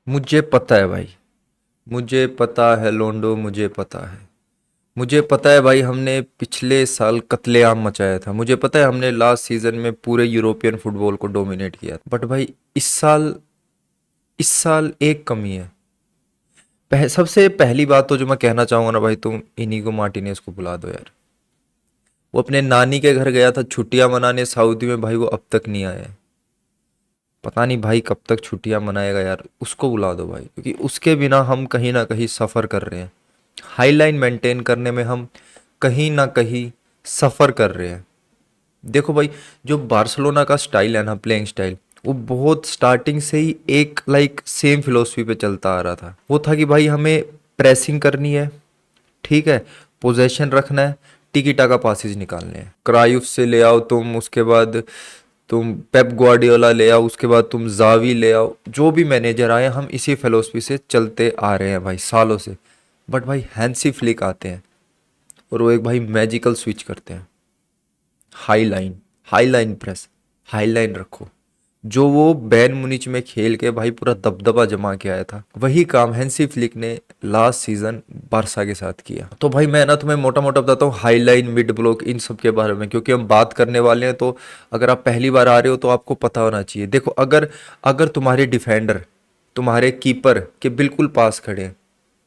मुझे पता है भाई। मुझे पता है लोंडो, मुझे पता है। मुझे पता है भाई, हमने पिछले साल कत्लेआम मचाया था। मुझे पता है हमने लास्ट सीजन में पूरे यूरोपियन फुटबॉल को डोमिनेट किया था। बट भाई इस साल एक कमी है। सबसे पहली बात तो जो मैं कहना चाहूंगा ना भाई, तुम इनिगो मार्टिनेज को बुला दो यार। वो अपने नानी के घर गया था छुट्टियां मनाने सऊदी में, भाई वो अब तक नहीं आया है। पता नहीं भाई कब तक छुट्टियां मनाएगा यार। उसको बुला दो भाई, क्योंकि उसके बिना हम कहीं ना कहीं सफ़र कर रहे हैं। हाईलाइन मेंटेन करने में हम कहीं ना कहीं सफ़र कर रहे हैं। देखो भाई, जो बार्सिलोना का स्टाइल है ना, प्लेइंग स्टाइल, वो बहुत स्टार्टिंग से ही एक सेम फिलोसफी पे चलता आ रहा था। वो था कि भाई हमें प्रेसिंग करनी है, ठीक है, पोजेशन रखना है, टिकी टाका पासिस निकालने हैं। क्राइफ से ले आओ तुम, उसके बाद तुम पेप ग्वार्डियोला ले आओ, उसके बाद तुम जावी ले आओ, जो भी मैनेजर आए हम इसी फिलोसफी से चलते आ रहे हैं भाई सालों से। बट भाई हैंसी फ्लिक आते हैं और वो एक भाई मैजिकल स्विच करते हैं। High line, high line press, high line रखो। जो वो बैन मुनिच में खेल के भाई पूरा दबदबा जमा के आया था, वही काम हैंसी फ्लिक ने लास्ट सीजन बारसा के साथ किया। तो भाई मैं ना तुम्हें मोटा मोटा बताता हूँ हाई लाइन, मिड ब्लॉक, इन सब के बारे में, क्योंकि हम बात करने वाले हैं। तो अगर आप पहली बार आ रहे हो तो आपको पता होना चाहिए। देखो, अगर अगर तुम्हारे डिफेंडर तुम्हारे कीपर के बिल्कुल पास खड़े हैं,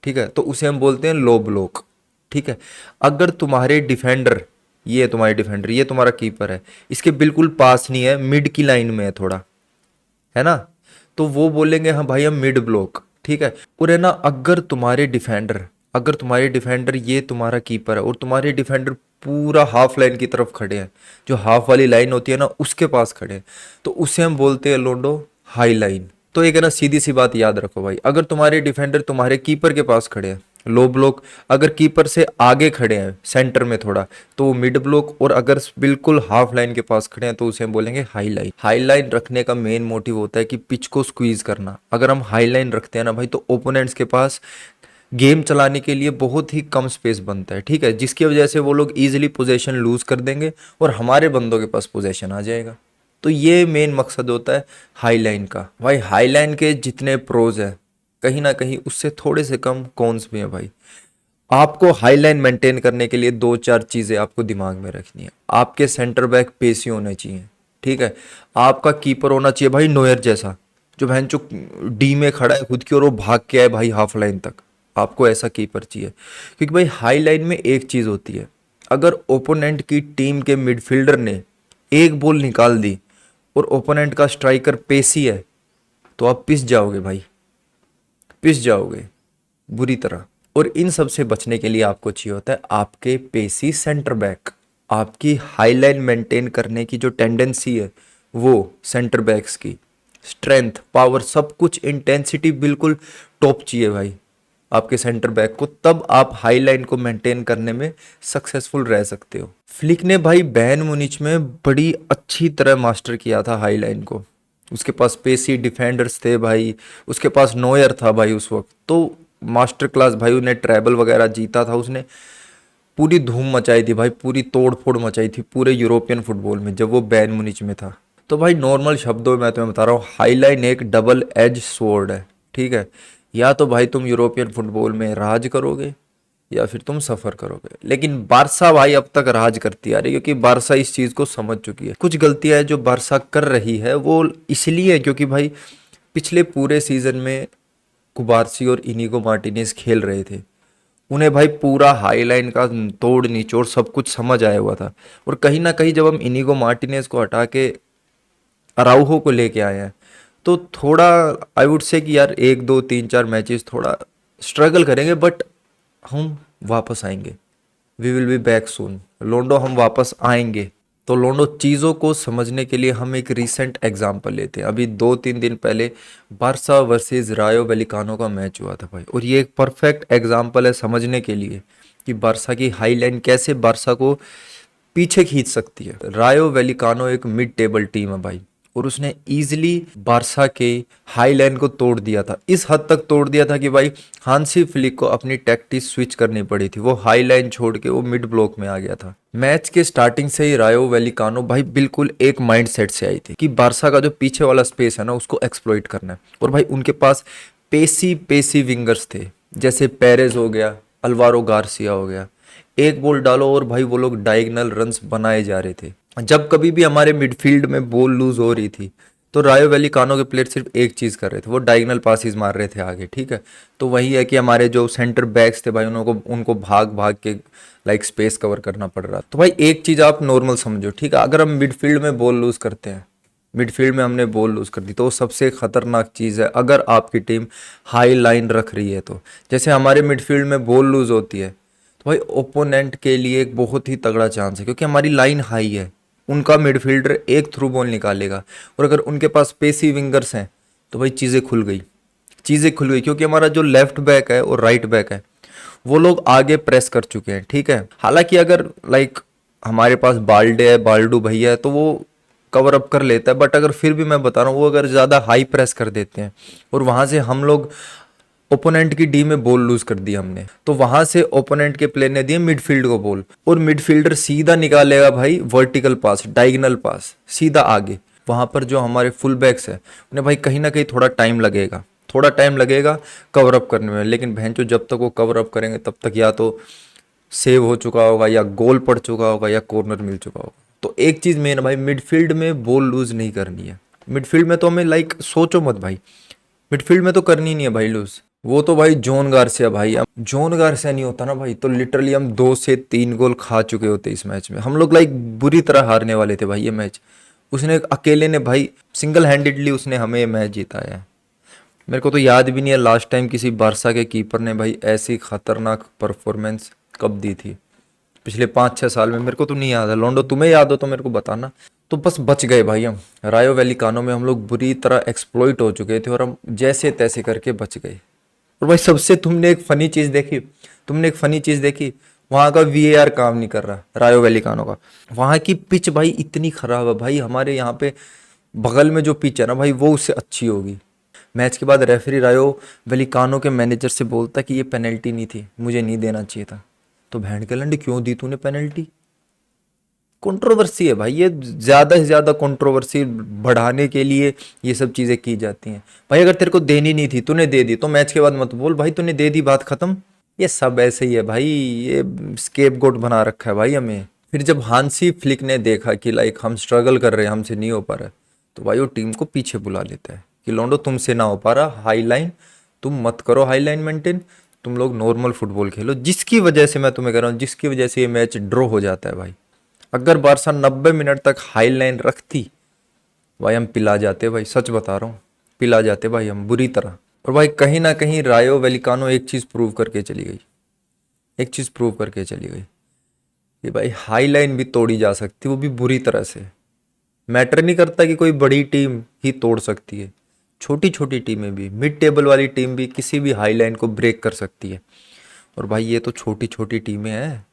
ठीक है, तो उसे हम बोलते हैं लो ब्लॉक। ठीक है। अगर तुम्हारे डिफेंडर, ये तुम्हारे डिफेंडर, ये तुम्हारा कीपर है, इसके बिल्कुल पास नहीं है, मिड की लाइन में है थोड़ा, है ना, तो वो बोलेंगे हाँ भाई हम मिड ब्लॉक। ठीक है। और है ना, अगर तुम्हारे डिफेंडर ये तुम्हारा कीपर है और तुम्हारे डिफेंडर पूरा हाफ लाइन की तरफ खड़े हैं, जो हाफ वाली लाइन होती है ना उसके पास खड़े हैं, तो उसे हम बोलते हैं लोंडो हाई लाइन। तो एक है ना, सीधी सी बात याद रखो भाई, अगर तुम्हारे डिफेंडर तुम्हारे कीपर के पास खड़े हैं, लो ब्लॉक। अगर कीपर से आगे खड़े हैं सेंटर में थोड़ा, तो वो मिड ब्लॉक। और अगर बिल्कुल हाफ लाइन के पास खड़े हैं तो उसे हम बोलेंगे हाई लाइन। हाई लाइन रखने का मेन मोटिव होता है कि पिच को स्क्वीज करना। अगर हम हाई लाइन रखते हैं ना भाई, तो ओपोनेंट्स के पास गेम चलाने के लिए बहुत ही कम स्पेस बनता है, ठीक है, जिसकी वजह से वो लोग इजीली पोजीशन लूज कर देंगे और हमारे बंदों के पास पोजीशन आ जाएगा। तो ये मेन मकसद होता है हाई लाइन का। भाई हाई लाइन के जितने प्रोज है, कहीं ना कहीं उससे थोड़े से कम कॉन्स भी हैं भाई। आपको हाई लाइन मेंटेन करने के लिए दो चार चीज़ें आपको दिमाग में रखनी है। आपके सेंटर बैक पेसी होने चाहिए, ठीक है। आपका कीपर होना चाहिए भाई नोयर जैसा, जो बहन चो डी में खड़ा है खुद की और वो भाग के आए भाई हाफ लाइन तक। आपको ऐसा कीपर चाहिए, क्योंकि भाई हाई लाइन में एक चीज़ होती है, अगर ओपोनेंट की टीम के मिडफील्डर ने एक बॉल निकाल दी और ओपोनेंट का स्ट्राइकर पेसी है, तो आप पिस जाओगे भाई, पिस जाओगे बुरी तरह। और इन सब से बचने के लिए आपको चाहिए होता है आपके पेसी सेंटर बैक। आपकी हाई लाइन मेंटेन करने की जो टेंडेंसी है, वो सेंटर बैक्स की स्ट्रेंथ, पावर, सब कुछ, इंटेंसिटी बिल्कुल टॉप चाहिए भाई आपके सेंटर बैक को। तब आप हाई लाइन को मेंटेन करने में सक्सेसफुल रह सकते हो। फ्लिक ने भाई बैन मुनिच में बड़ी अच्छी तरह मास्टर किया था हाई लाइन को। उसके पास पेसी डिफेंडर्स थे भाई, उसके पास नोयर था भाई उस वक्त तो मास्टर क्लास भाई। उन्हें ट्रैबल वगैरह जीता था उसने, पूरी धूम मचाई थी भाई, पूरी तोड़ फोड़ मचाई थी पूरे यूरोपियन फुटबॉल में जब वो बैन मुनिच में था। तो भाई नॉर्मल शब्दों में मैं तुम्हें बता रहा हूँ, हाईलाइन एक डबल एज स्वॉर्ड है, ठीक है। या तो भाई तुम यूरोपियन फुटबॉल में राज करोगे या फिर तुम सफर करोगे। लेकिन बारसा भाई अब तक राज करती आ रही है, क्योंकि बारसा इस चीज को समझ चुकी है। कुछ गलतियां हैं जो बारसा कर रही है, वो इसलिए है क्योंकि भाई पिछले पूरे सीजन में कुबारसी और इनिगो मार्टिनेज खेल रहे थे। उन्हें भाई पूरा हाई लाइन का तोड़ निचोड़ सब कुछ समझ आया हुआ था। और कहीं ना कहीं जब हम इनिगो मार्टिनेज को हटा के अराउहो को लेके आए हैं, तो थोड़ा आई वुड से कि यार एक दो तीन चार मैचेस थोड़ा स्ट्रगल करेंगे, बट हम वापस आएंगे। We will be back soon लोंडो, हम वापस आएंगे। तो लोंडो, चीज़ों को समझने के लिए हम एक रीसेंट एग्जांपल लेते हैं। अभी 2-3 दिन पहले बारसा वर्सेस रायो वेलिकानो का मैच हुआ था भाई, और ये एक परफेक्ट एग्जांपल है समझने के लिए कि बारसा की हाई लाइन कैसे बारसा को पीछे खींच सकती है। रायो वेलिकानो एक मिड टेबल टीम है भाई, और उसने इजीली बारसा के हाई लाइन को तोड़ दिया था। इस हद तक तोड़ दिया था कि भाई हांसी फ्लिक को अपनी टैक्टिस स्विच करनी पड़ी थी। वो हाई लाइन छोड़ के वो मिड ब्लॉक में आ गया था। मैच के स्टार्टिंग से ही रायो वेलिकानो भाई बिल्कुल एक माइंड सेट से आई थी कि बारसा का जो पीछे वाला स्पेस है ना उसको एक्सप्लॉइट करना है। और भाई उनके पास पेसी पेसी विंगर्स थे, जैसे पेरेज हो गया, अल्वारो गार्सिया हो गया। एक बॉल डालो और भाई वो लोग डायगोनल रन्स बनाए जा रहे थे। जब कभी भी हमारे मिडफील्ड में बॉल लूज हो रही थी तो रायो वैलिकानो के प्लेयर सिर्फ एक चीज़ कर रहे थे, वो डायगोनल पासिस मार रहे थे आगे, ठीक है। तो वही है कि हमारे जो सेंटर बैक्स थे भाई, उनको उनको भाग भाग के लाइक स्पेस कवर करना पड़ रहा। तो भाई एक चीज़ आप नॉर्मल समझो, ठीक है, अगर हम मिडफील्ड में बॉल लूज करते हैं, मिडफील्ड में हमने बॉल लूज कर दी, तो वो सबसे खतरनाक चीज़ है अगर आपकी टीम हाई लाइन रख रही है तो। जैसे हमारे मिडफील्ड में बॉल लूज होती है तो भाई ओपोनेंट के लिए एक बहुत ही तगड़ा चांस है, क्योंकि हमारी लाइन हाई है। उनका मिडफील्डर एक थ्रू बॉल निकालेगा, और अगर उनके पास पेसी विंगर्स हैं तो भाई चीज़ें खुल गई, चीज़ें खुल गई, क्योंकि हमारा जो लेफ्ट बैक है और राइट बैक है वो लोग आगे प्रेस कर चुके हैं, ठीक है। हालांकि अगर लाइक हमारे पास बाल्डे है, बाल्डू भैया है, तो वो कवर अप कर लेता है, बट अगर फिर भी मैं बता रहा हूँ वो अगर ज़्यादा हाई प्रेस कर देते हैं और वहाँ से हम लोग ओपोनेंट की डी में बॉल लूज कर दी हमने, तो वहां से ओपोनेंट के प्लेयर ने दिए मिडफील्ड को बॉल, और मिडफील्डर सीधा निकालेगा भाई वर्टिकल पास, डायगोनल पास सीधा आगे। वहां पर जो हमारे फुल बैक्स है उन्हें भाई कहीं ना कहीं थोड़ा टाइम लगेगा, थोड़ा टाइम लगेगा कवर अप करने में, लेकिन भैंचो जब तक वो कवर अप करेंगे तब तक या तो सेव हो चुका होगा, या गोल पड़ चुका होगा, या कॉर्नर मिल चुका होगा। तो एक चीज मेन है भाई, मिडफील्ड में बॉल लूज नहीं करनी है। मिडफील्ड में तो हमें लाइक सोचो मत भाई, मिडफील्ड में तो करनी नहीं है भाई लूज। वो तो भाई जॉन गार्सिया, भाई अब जॉन गार्सिया नहीं होता ना भाई तो लिटरली हम 2 से 3 गोल खा चुके होते इस मैच में। हम लोग लाइक बुरी तरह हारने वाले थे भाई ये मैच। उसने अकेले ने भाई सिंगल हैंडेडली उसने हमें ये मैच जिताया है। मेरे को तो याद भी नहीं है लास्ट टाइम किसी बारसा के कीपर ने भाई ऐसी खतरनाक परफॉर्मेंस कब दी थी, पिछले 5-6 साल में मेरे को तो नहीं याद है। लोंडो तुम्हें याद हो तो मेरे को बताना। तो बस बच गए भाई हम, रायो वैलिकानो में हम लोग बुरी तरह एक्सप्लॉइट हो चुके थे और हम जैसे तैसे करके बच गए। और भाई सबसे तुमने एक फनी चीज देखी, तुमने एक फनी चीज देखी, वहां का वीएआर काम नहीं कर रहा रायो वैलिकानो का। वहां की पिच भाई इतनी खराब है भाई, हमारे यहाँ पे बगल में जो पिच है ना भाई वो उससे अच्छी होगी। मैच के बाद रेफरी रायो वेलिकानो के मैनेजर से बोलता कि ये पेनल्टी नहीं थी, मुझे नहीं देना चाहिए था। तो भैंड के लंड क्यों दी तूने पेनल्टी? कंट्रोवर्सी है भाई, ये ज्यादा से ज्यादा कंट्रोवर्सी बढ़ाने के लिए ये सब चीजें की जाती हैं। भाई अगर तेरे को देनी नहीं थी तूने दे दी, तो मैच के बाद मत बोल भाई तूने दे दी, बात खत्म। ये सब ऐसे ही है भाई, ये स्केपगोट बना रखा है भाई हमें। फिर जब हांसी फ्लिक ने देखा कि लाइक हम स्ट्रगल कर रहे हैं, हमसे नहीं हो पा रहा है, तो भाई वो टीम को पीछे बुला लेता है कि लोंडो तुमसे ना हो पा रहा, हाई लाइन तुम मत करो, हाई लाइन मेंटेन, तुम लोग नॉर्मल फुटबॉल खेलो। जिसकी वजह से मैं तुम्हें कह रहा हूँ, जिसकी वजह से ये मैच ड्रॉ हो जाता है भाई। अगर बारसा 90 मिनट तक हाई लाइन रखती भाई हम पिला जाते भाई, सच बता रहा हूँ, पिला जाते भाई हम बुरी तरह। और भाई कहीं ना कहीं रायो वेलिकानो एक चीज़ प्रूव करके चली गई, एक चीज़ प्रूव करके चली गई कि भाई हाई लाइन भी तोड़ी जा सकती, वो भी बुरी तरह से। मैटर नहीं करता कि कोई बड़ी टीम ही तोड़ सकती है, छोटी छोटी टीमें भी, मिड टेबल वाली टीम भी किसी भी हाई लाइन को ब्रेक कर सकती है। और भाई ये तो छोटी छोटी टीमें हैं,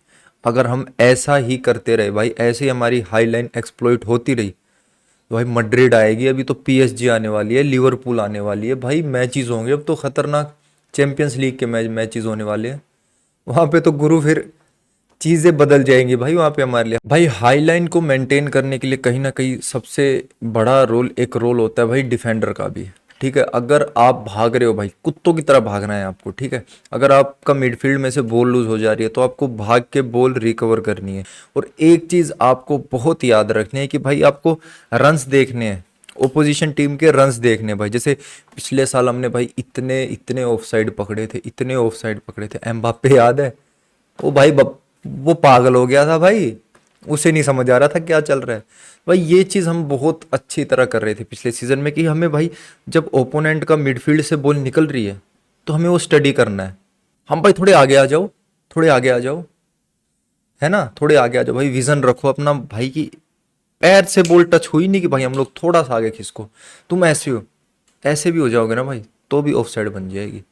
अगर हम ऐसा ही करते रहे भाई, ऐसे ही हमारी हाई लाइन एक्सप्लॉइट होती रही तो भाई मड्रिड आएगी, अभी तो पीएसजी आने वाली है, लिवरपूल आने वाली है भाई, मैचेस होंगे अब तो खतरनाक, चैंपियंस लीग के मैचेस होने वाले हैं वहां पे तो गुरु, फिर चीजें बदल जाएंगी भाई वहां पे हमारे लिए। भाई हाई लाइन को मेंटेन करने के लिए कहीं ना कहीं सबसे बड़ा रोल, एक रोल होता है भाई डिफेंडर का भी, ठीक है। अगर आप भाग रहे हो भाई, कुत्तों की तरह भागना है आपको, ठीक है। अगर आपका मिडफील्ड में से बॉल लूज हो जा रही है तो आपको भाग के बॉल रिकवर करनी है। और एक चीज आपको बहुत याद रखनी है कि भाई आपको रन्स देखने हैं, ओपोजिशन टीम के रन्स देखने हैं भाई। जैसे पिछले साल हमने भाई इतने इतने ऑफसाइड पकड़े थे, इतने ऑफसाइड पकड़े थे, एम्बाप्पे याद है? वो भाई वो पागल हो गया था भाई, उसे नहीं समझ आ रहा था क्या चल रहा है भाई। ये चीज़ हम बहुत अच्छी तरह कर रहे थे पिछले सीजन में कि हमें भाई जब ओपोनेंट का मिडफील्ड से बॉल निकल रही है तो हमें वो स्टडी करना है। हम भाई थोड़े आगे आ जाओ, थोड़े आगे आ जाओ, है ना, थोड़े आगे आ जाओ भाई, विजन रखो अपना भाई की पैर से बॉल टच हुई नहीं कि भाई हम लोग थोड़ा सा आगे खिसको। तुम ऐसे हो, ऐसे भी हो जाओगे ना भाई तो भी ऑफ साइड बन जाएगी।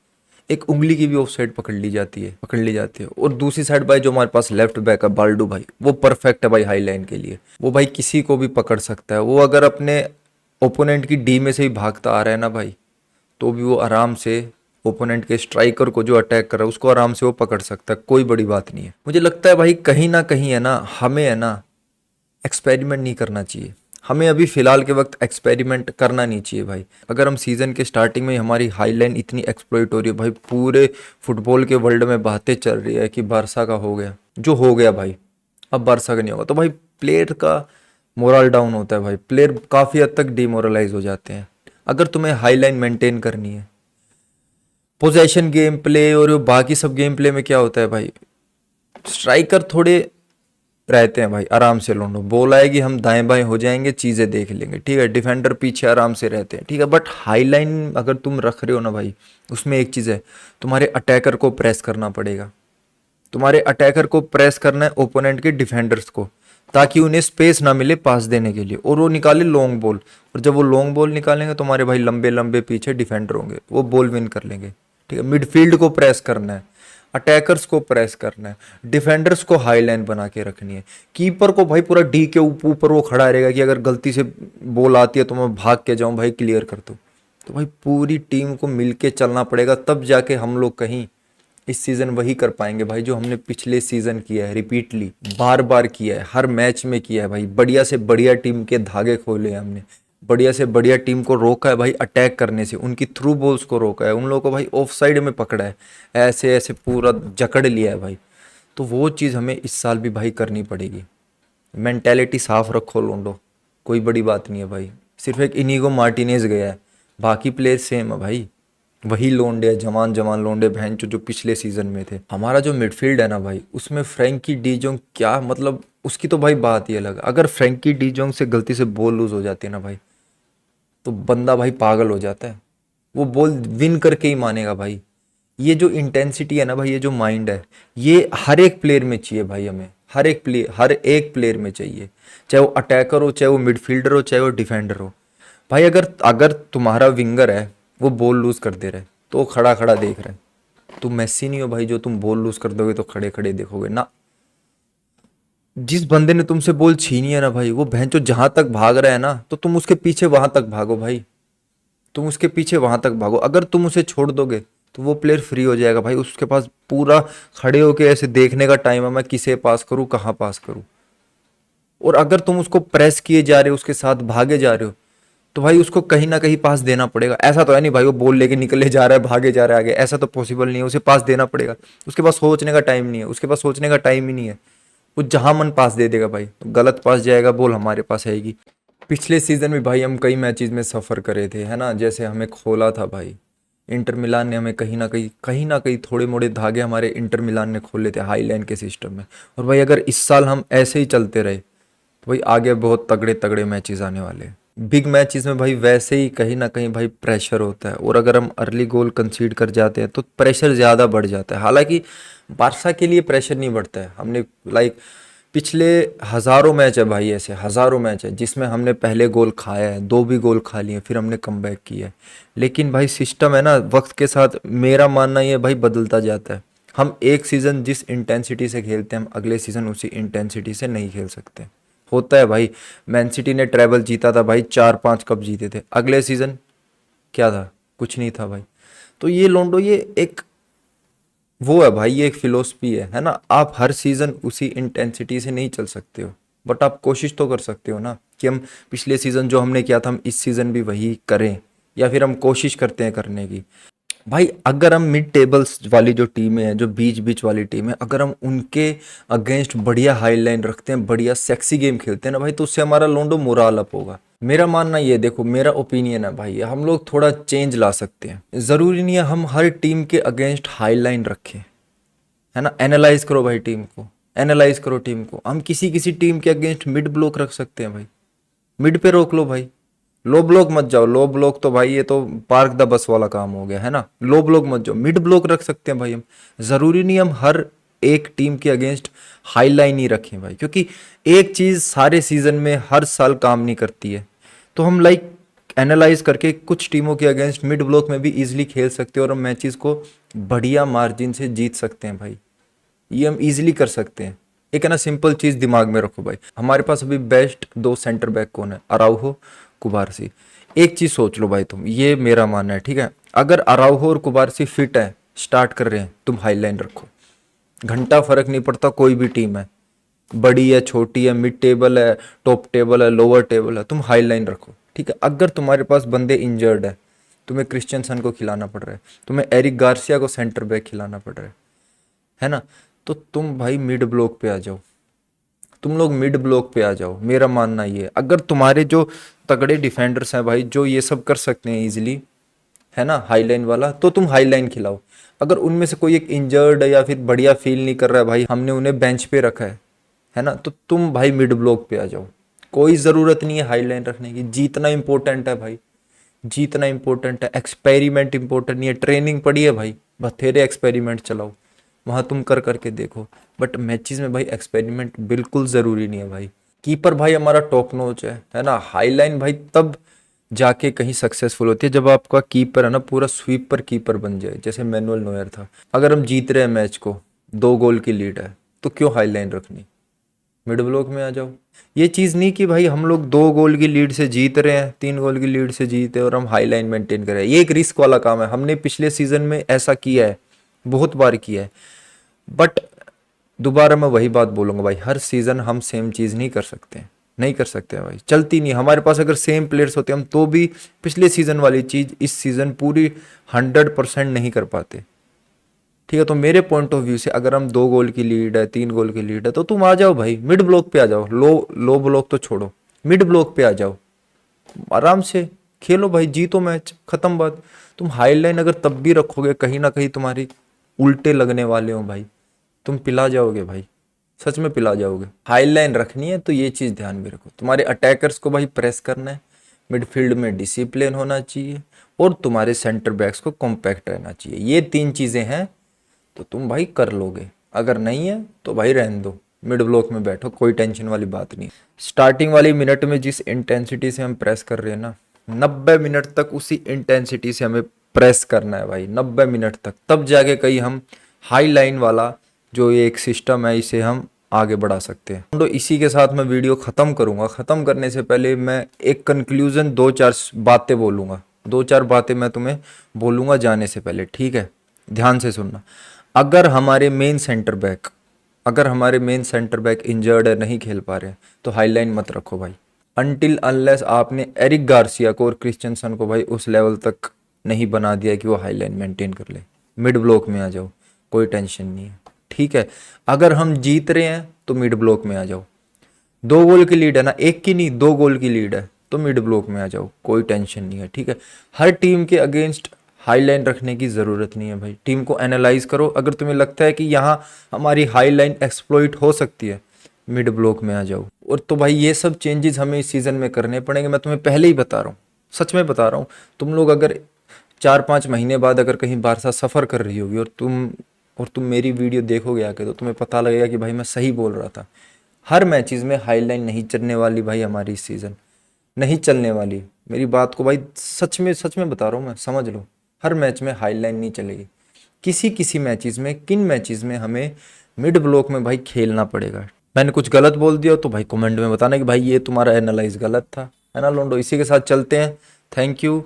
एक उंगली की भी ऑफ साइड पकड़ ली जाती है, पकड़ ली जाती है। और दूसरी साइड भाई जो हमारे पास लेफ्ट बैक है बाल्डू भाई, वो परफेक्ट है भाई हाई लाइन के लिए। वो भाई किसी को भी पकड़ सकता है, वो अगर अपने ओपोनेंट की डी में से ही भागता आ रहा है ना भाई, तो भी वो आराम से ओपोनेंट के स्ट्राइकर को जो अटैक कर रहा है उसको आराम से वो पकड़ सकता है, कोई बड़ी बात नहीं है। मुझे लगता है भाई कहीं ना कहीं है ना, हमें है ना एक्सपेरिमेंट नहीं करना चाहिए, हमें अभी फिलहाल के वक्त एक्सपेरिमेंट करना नहीं चाहिए भाई। अगर हम सीजन के स्टार्टिंग में ही हमारी हाई लाइन इतनी एक्सप्लॉइट हो रही है भाई, पूरे फुटबॉल के वर्ल्ड में बातें चल रही है कि बारसा का हो गया, जो हो गया भाई, अब बारसा का नहीं होगा, तो भाई प्लेयर का मोरल डाउन होता है भाई, प्लेयर काफ़ी हद तक डिमोरलाइज हो जाते हैं। अगर तुम्हें हाई लाइन मेंटेन करनी है, पोजेशन गेम प्ले और बाकी सब गेम प्ले में क्या होता है भाई, स्ट्राइकर थोड़े रहते हैं भाई, आराम से लोंडो बॉल आएगी हम दाएं बाएं हो जाएंगे, चीज़ें देख लेंगे, ठीक है, डिफेंडर पीछे आराम से रहते हैं, ठीक है। बट हाई लाइन अगर तुम रख रहे हो ना भाई, उसमें एक चीज़ है, तुम्हारे अटैकर को प्रेस करना पड़ेगा। तुम्हारे अटैकर को प्रेस करना है ओपोनेंट के डिफेंडर्स को, ताकि उन्हें स्पेस ना मिले पास देने के लिए, और वो निकाले लॉन्ग बॉल। और जब वो लॉन्ग बॉल निकालेंगे तो हमारे भाई लंबे लंबे पीछे डिफेंडर होंगे, वो बॉल विन कर लेंगे, ठीक है। मिडफील्ड को प्रेस करना है, अटैकर्स को प्रेस करना है, डिफेंडर्स को हाई लाइन बना के रखनी है, कीपर को भाई पूरा डी के ऊपर वो खड़ा रहेगा कि अगर गलती से बॉल आती है तो मैं भाग के जाऊं भाई, क्लियर कर दूं। तो भाई पूरी टीम को मिलके चलना पड़ेगा, तब जाके हम लोग कहीं इस सीजन वही कर पाएंगे भाई जो हमने पिछले सीजन किया है, रिपीटली बार बार किया है, हर मैच में किया है भाई। बढ़िया से बढ़िया टीम के धागे खोले हैं हमने, बढ़िया से बढ़िया टीम को रोका है भाई अटैक करने से, उनकी थ्रू बॉल्स को रोका है, उन लोगों को भाई ऑफ साइड में पकड़ा है, ऐसे ऐसे पूरा जकड़ लिया है भाई। तो वो चीज़ हमें इस साल भी भाई करनी पड़ेगी। मेंटेलिटी साफ रखो लोंडो, कोई बड़ी बात नहीं है भाई, सिर्फ एक इनिगो मार्टिनेज गया है, बाकी प्लेयर सेम है भाई, वही लोंडे है, जवान जवान लोंडे बहन जो पिछले सीजन में थे। हमारा जो मिडफील्ड है ना भाई, उसमें फ्रैंकी डी जोंग, क्या मतलब उसकी तो भाई बात ही अलग। अगर फ्रैंकी डी जोंग से गलती से बॉल लूज हो जाती है ना भाई, तो बंदा भाई पागल हो जाता है, वो बॉल विन करके ही मानेगा भाई। ये जो इंटेंसिटी है ना भाई, ये जो माइंड है, ये हर एक प्लेयर में चाहिए भाई, हमें हर एक प्लेयर में चाहिए, चाहे वो अटैकर हो, चाहे वो मिडफील्डर हो, चाहे वो डिफेंडर हो। भाई अगर अगर तुम्हारा विंगर है, वो बॉल लूज कर दे रहा है तो वो खड़ा खड़ा देख रहा है, तुम मेसी नहीं हो भाई जो तुम बॉल लूज कर दोगे तो खड़े खड़े देखोगे ना। जिस बंदे ने तुमसे बॉल छीनी है ना भाई, वो भैंचो जहां तक भाग रहा है ना, तो तुम उसके पीछे वहां तक भागो भाई, तुम उसके पीछे वहां तक भागो। अगर तुम उसे छोड़ दोगे तो वो प्लेयर फ्री हो जाएगा भाई, उसके पास पूरा खड़े होके ऐसे देखने का टाइम है, मैं किसे पास करूँ, कहाँ पास करूँ। और अगर तुम उसको प्रेस किए जा रहे हो, उसके साथ भागे जा रहे हो, तो भाई उसको कहीं ना कहीं पास देना पड़ेगा। ऐसा तो है नहीं भाई वो बॉल लेके निकले जा रहा है, भागे जा रहा है आगे, ऐसा तो पॉसिबल नहीं है, उसे पास देना पड़ेगा। उसके पास सोचने का टाइम नहीं है, उसके पास सोचने का टाइम ही नहीं है, वो जहां मन पास दे देगा भाई, तो गलत पास जाएगा, बॉल हमारे पास आएगी। पिछले सीजन में भाई हम कई मैचेस में सफ़र करे थे, है ना, जैसे हमें खोला था भाई, इंटर मिलान ने हमें कहीं ना कहीं थोड़े मोड़े धागे हमारे इंटर मिलान ने खोले थे हाई लाइन के सिस्टम में। और भाई अगर इस साल हम ऐसे ही चलते रहे तो भाई आगे बहुत तगड़े तगड़े मैचेस आने वाले हैं। बिग मैचेस में भाई वैसे ही कहीं ना कहीं भाई प्रेशर होता है, और अगर हम अर्ली गोल कंसीड कर जाते हैं तो प्रेशर ज़्यादा बढ़ जाता है। हालांकि बारसा के लिए प्रेशर नहीं बढ़ता है, हमने लाइक पिछले हज़ारों मैच है भाई, ऐसे हज़ारों मैच है जिसमें हमने पहले गोल खाया है, दो भी गोल खा लिए, फिर हमने कमबैक किया है। लेकिन भाई सिस्टम है ना, वक्त के साथ मेरा मानना ये भाई बदलता जाता है। हम एक सीज़न जिस इंटेंसिटी से खेलते हैं, हम अगले सीज़न उसी इंटेंसिटी से नहीं खेल सकते। होता है भाई, मैन सिटी ने ट्रेबल जीता था भाई, 4-5 कप जीते थे, अगले सीज़न क्या था, कुछ नहीं था भाई। तो ये लोंडो ये एक वो है भाई, ये एक फिलोसफी है ना। आप हर सीजन उसी इंटेंसिटी से नहीं चल सकते हो, बट आप कोशिश तो कर सकते हो ना कि हम पिछले सीजन जो हमने किया था हम इस सीजन भी वही करें, या फिर हम कोशिश करते हैं करने की। भाई अगर हम मिड टेबल्स वाली जो टीमें हैं, जो बीच बीच वाली टीम है, अगर हम उनके अगेंस्ट बढ़िया हाई लाइन रखते हैं, बढ़िया सेक्सी गेम खेलते हैं ना भाई, तो उससे हमारा लोंडो मोराल अप होगा। मेरा मानना ये, देखो मेरा ओपिनियन है भाई, हम लोग थोड़ा चेंज ला सकते हैं, ज़रूरी नहीं है हम हर टीम के अगेंस्ट हाई लाइन रखें, है ना। एनालाइज करो भाई टीम को, एनालाइज करो टीम को, हम किसी किसी टीम के अगेंस्ट मिड ब्लॉक रख सकते हैं भाई, मिड पे रोक लो भाई, लो ब्लॉक मत जाओ, लो ब्लॉक तो भाई ये तो पार्क द बस वाला काम हो गया, है ना। लो ब्लॉक मत जाओ, मिड ब्लॉक रख सकते हैं भाई हम, ज़रूरी नहीं हम हर एक टीम के अगेंस्ट हाई लाइन ही रखें भाई, क्योंकि एक चीज़ सारे सीजन में हर साल काम नहीं करती है। तो हम लाइक एनालाइज करके कुछ टीमों के अगेंस्ट मिड ब्लॉक में भी इजीली खेल सकते हैं, और हम मैचेस को बढ़िया मार्जिन से जीत सकते हैं भाई, ये हम इजीली कर सकते हैं। एक है ना सिंपल चीज़ दिमाग में रखो भाई, हमारे पास अभी बेस्ट दो सेंटर बैक कौन है, अराउहो, कुबारसी। एक चीज़ सोच लो भाई तुम, ये मेरा मानना है, ठीक है, अगर अराउहो और कुबारसी फिट है, स्टार्ट कर रहे हैं, तुम हाई लाइन रखो, घंटा फर्क नहीं पड़ता, कोई भी टीम है, बड़ी है, छोटी है, मिड टेबल है, टॉप टेबल है, लोअर टेबल है, तुम हाई लाइन रखो, ठीक है। अगर तुम्हारे पास बंदे इंजर्ड है, तुम्हें क्रिश्चियनसन को खिलाना पड़ रहा है, तुम्हें एरिक गार्सिया को सेंटर बैक खिलाना पड़ रहा है ना, तो तुम भाई मिड ब्लॉक पे आ जाओ, तुम लोग मिड ब्लॉक पे आ जाओ। मेरा मानना ये है, अगर तुम्हारे जो तगड़े डिफेंडर्स हैं भाई, जो ये सब कर सकते हैं इजीली, है ना, हाई लाइन वाला, तो तुम हाई लाइन खिलाओ। अगर उनमें से कोई एक इंजर्ड है या फिर बढ़िया फील नहीं कर रहा है भाई, हमने उन्हें बेंच पे रखा है ना, तो तुम भाई मिड ब्लॉक पे आ जाओ। कोई ज़रूरत नहीं है हाई लाइन रखने की, जीतना इंपॉर्टेंट है भाई, जीतना इंपॉर्टेंट है, एक्सपेरिमेंट इंपॉर्टेंट नहीं है। ट्रेनिंग पड़ी है भाई, बथेरे एक्सपेरिमेंट चलाओ, वहां तुम कर करके देखो, बट मैचेस में भाई एक्सपेरिमेंट बिल्कुल ज़रूरी नहीं है भाई। कीपर भाई हमारा टॉप नॉच है ना। हाईलाइन भाई तब जाके कहीं सक्सेसफुल होती है जब आपका कीपर है ना पूरा स्वीपर कीपर बन जाए, जैसे मैनुअल नोयर था। अगर हम जीत रहे हैं मैच को, 2 गोल की लीड है, तो क्यों हाईलाइन रखनी, मिड ब्लॉक में आ जाओ। ये चीज़ नहीं कि भाई हम लोग 2 गोल की लीड से जीत रहे हैं, 3 गोल की लीड से जीते और हम हाई लाइन मेंटेन कर रहे हैं, ये एक रिस्क वाला काम है। हमने पिछले सीजन में ऐसा किया है, बहुत बार किया है, बट दोबारा मैं वही बात बोलूंगा भाई, हर सीजन हम सेम चीज़ नहीं कर सकते, नहीं कर सकते हैं भाई, चलती नहीं। हमारे पास अगर सेम प्लेयर्स होते हम तो भी पिछले सीजन वाली चीज़ इस सीजन पूरी 100% नहीं कर पाते, ठीक है। तो मेरे पॉइंट ऑफ व्यू से अगर हम 2 गोल की लीड है, 3 गोल की लीड है, तो तुम आ जाओ भाई मिड ब्लॉक पे आ जाओ, लो लो ब्लॉक तो छोड़ो, मिड ब्लॉक पे आ जाओ, आराम से खेलो भाई, जीतो मैच, खत्म बात। तुम हाई लाइन अगर तब भी रखोगे, कहीं ना कहीं तुम्हारी उल्टे लगने वाले हो भाई, तुम पिला जाओगे भाई, सच में पिला जाओगे। हाई लाइन रखनी है तो ये चीज़ ध्यान में रखो, तुम्हारे अटैकर्स को भाई प्रेस करना है, मिडफील्ड में डिसिप्लिन होना चाहिए, और तुम्हारे सेंटर बैक्स को कॉम्पैक्ट रहना चाहिए। ये 3 चीज़ें हैं तो तुम भाई कर लोगे, अगर नहीं है तो भाई रहने दो, मिड ब्लॉक में बैठो, कोई टेंशन वाली बात नहीं। स्टार्टिंग वाली मिनट में जिस इंटेंसिटी से हम प्रेस कर रहे हैं ना, 90 मिनट तक उसी इंटेंसिटी से हमें प्रेस करना है भाई, 90 मिनट तक, तब जाके कहीं हम हाई लाइन वाला जो ये एक सिस्टम है इसे हम आगे बढ़ा सकते हैं। तो इसी के साथ मैं वीडियो ख़त्म करूंगा। ख़त्म करने से पहले मैं एक कंक्लूजन 2-4 बातें बोलूंगा, 2-4 बातें मैं तुम्हें बोलूंगा जाने से पहले, ठीक है, ध्यान से सुनना। अगर हमारे मेन सेंटर बैक अगर हमारे मेन सेंटर बैक इंजर्ड है, नहीं खेल पा रहे हैं, तो हाईलाइन मत रखो भाई, अनटिल अनलेस आपने एरिक गार्सिया को और क्रिश्चियनसन को भाई उस लेवल तक नहीं बना दिया कि वो हाईलाइन मेंटेन कर ले। मिड ब्लॉक में आ जाओ, कोई टेंशन नहीं है, ठीक है। अगर हम जीत रहे हैं तो मिड ब्लॉक में आ जाओ, 2 गोल की लीड है ना, एक की नहीं 2 गोल की लीड है, तो मिड ब्लॉक में आ जाओ, कोई टेंशन नहीं है, ठीक है। हर टीम के अगेंस्ट हाई लाइन रखने की ज़रूरत नहीं है भाई, टीम को एनालाइज करो, अगर तुम्हें लगता है कि यहाँ हमारी हाई लाइन एक्सप्लॉइट हो सकती है, मिड ब्लॉक में आ जाओ। और तो भाई ये सब चेंजेस हमें इस सीज़न में करने पड़ेंगे, मैं तुम्हें पहले ही बता रहा हूँ, सच में बता रहा हूँ। तुम लोग अगर 4-5 महीने बाद अगर कहीं बारसा सफ़र कर रही होगी और तुम मेरी वीडियो देखोगे आके, तो तुम्हें पता लगेगा कि भाई मैं सही बोल रहा था। हर मैचेस में हाई लाइन नहीं चलने वाली भाई, हमारी इस सीज़न नहीं चलने वाली, मेरी बात को भाई सच में बता रहा हूँ मैं, समझ लो। हर मैच में हाई लाइन नहीं चलेगी, किसी किसी मैचेस में, किन मैचेस में हमें मिड ब्लॉक में भाई खेलना पड़ेगा। मैंने कुछ गलत बोल दिया तो भाई कमेंट में बताना कि भाई ये तुम्हारा एनालाइज गलत था, है ना लोंडो। इसी के साथ चलते हैं, थैंक यू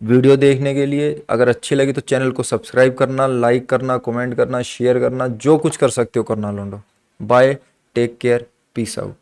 वीडियो देखने के लिए। अगर अच्छी लगी तो चैनल को सब्सक्राइब करना, लाइक करना, कमेंट करना, शेयर करना, जो कुछ कर सकते हो करना लोंडो। Bye, take care, peace out.